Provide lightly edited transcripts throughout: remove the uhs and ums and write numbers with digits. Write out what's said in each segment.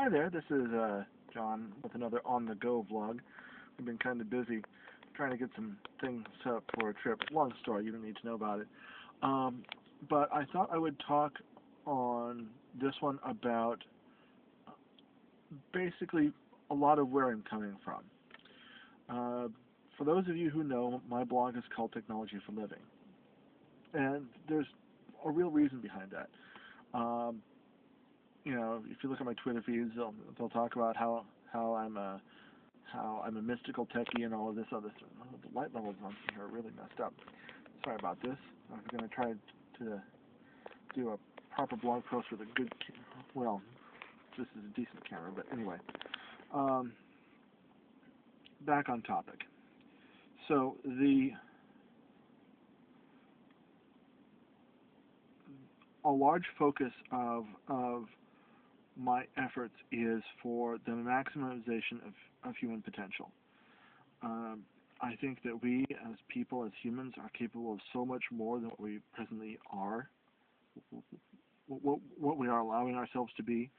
Hi there, this is John with another On the Go vlog. I've been kind of busy trying to get some things set up for a trip. Long story, you don't need to know about it. Um, but I thought I would talk on this one about basically a lot of where I'm coming from. Uh, for those of you who know, my blog is called Technology for Living. And there's a real reason behind that. Um, if you look at my Twitter feeds, they'll talk about how I'm a mystical techie and all of this other stuff. Oh, the light levels on here are really messed up. Sorry about this. I'm going to try to do a proper blog post with a good, well, this is a decent camera, but anyway. Um, Back on topic. So a large focus of my efforts is for the maximization of human potential. Um, I think that we, as people, as humans, are capable of so much more than what we presently are, what we are allowing ourselves to be,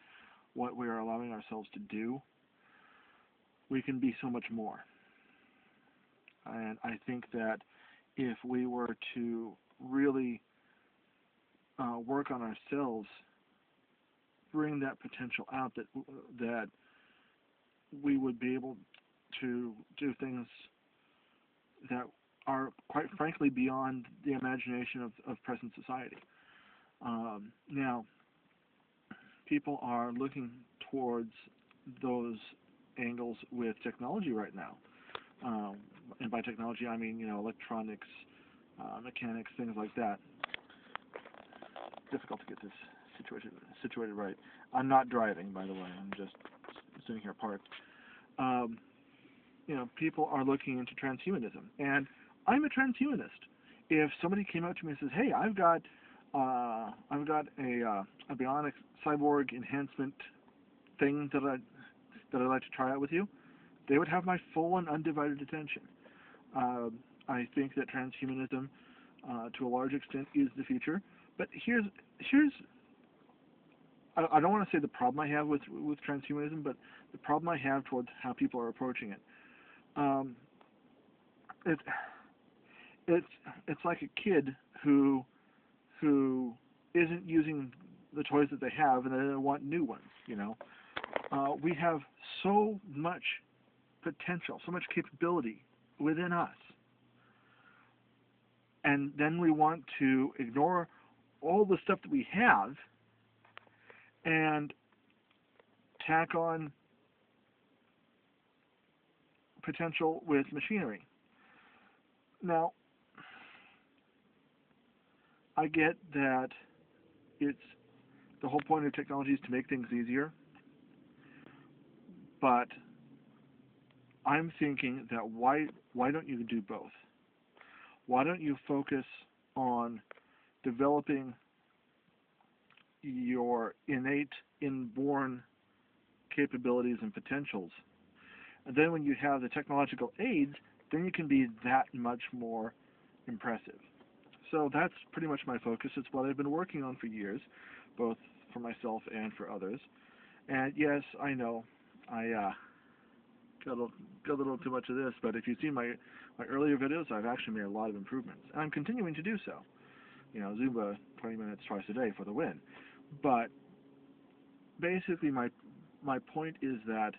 what we are allowing ourselves to do. We can be so much more. And I think that if we were to really work on ourselves, bring that potential out, that we would be able to do things that are quite frankly beyond the imagination of present society. Now, people are looking towards those angles with technology right now. And by technology, I mean, electronics, mechanics, things like that. Difficult to get this situated right. I'm not driving, by the way. I'm just sitting here parked. Um, People are looking into transhumanism, and I'm a transhumanist. If somebody came up to me and says, "Hey, I've got a bionic cyborg enhancement thing that I'd like to try out with you," they would have my full and undivided attention. I think that transhumanism, to a large extent, is the future. But here's I don't want to say the problem I have with transhumanism, but the problem I have towards how people are approaching it. Um, it it's like a kid who isn't using the toys that they have, and they want new ones. We have so much potential, so much capability within us, and then we want to ignore all the stuff that we have and tack on potential with machinery. Now, I get that it's the whole point of technology is to make things easier, but I'm thinking that why don't you do both? Why don't you focus on developing your innate, inborn capabilities and potentials, and then when you have the technological aids, then you can be that much more impressive. So that's pretty much my focus. It's what I've been working on for years, both for myself and for others. And yes, I know I got a little too much of this, but if you see my earlier videos, I've actually made a lot of improvements, and I'm continuing to do so. Zumba 20 minutes twice a day for the win. But basically, my point is that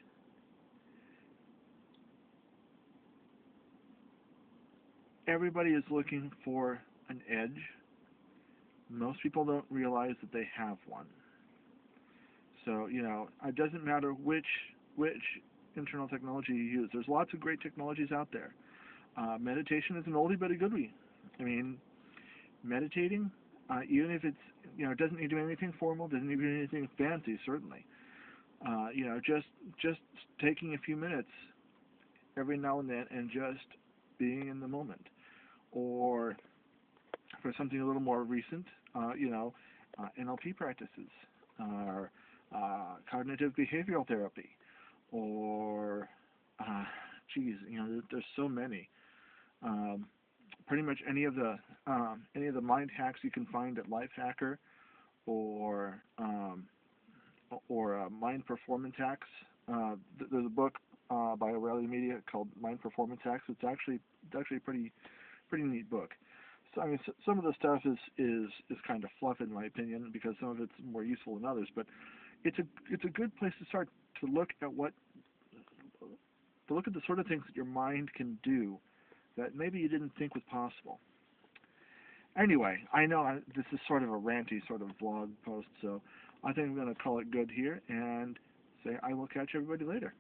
everybody is looking for an edge. Most people don't realize that they have one. So, it doesn't matter which internal technology you use. There's lots of great technologies out there. Meditation is an oldie but a goodie. I mean, meditating, even if it's, it doesn't need to be anything formal, doesn't need to be anything fancy, certainly. Just taking a few minutes every now and then and just being in the moment. Or for something a little more recent, NLP practices, or cognitive behavioral therapy, or there's so many. Pretty much any of the mind hacks you can find at Lifehacker, or or Mind Performance Hacks. There's a book by O'Reilly Media called Mind Performance Hacks. It's actually a pretty neat book. So I mean, some of the stuff is kind of fluff in my opinion, because some of it's more useful than others. But it's a good place to start to look at the sort of things that your mind can do that maybe you didn't think was possible. Anyway, I know this is sort of a ranty sort of blog post, so I think I'm going to call it good here and say I will catch everybody later.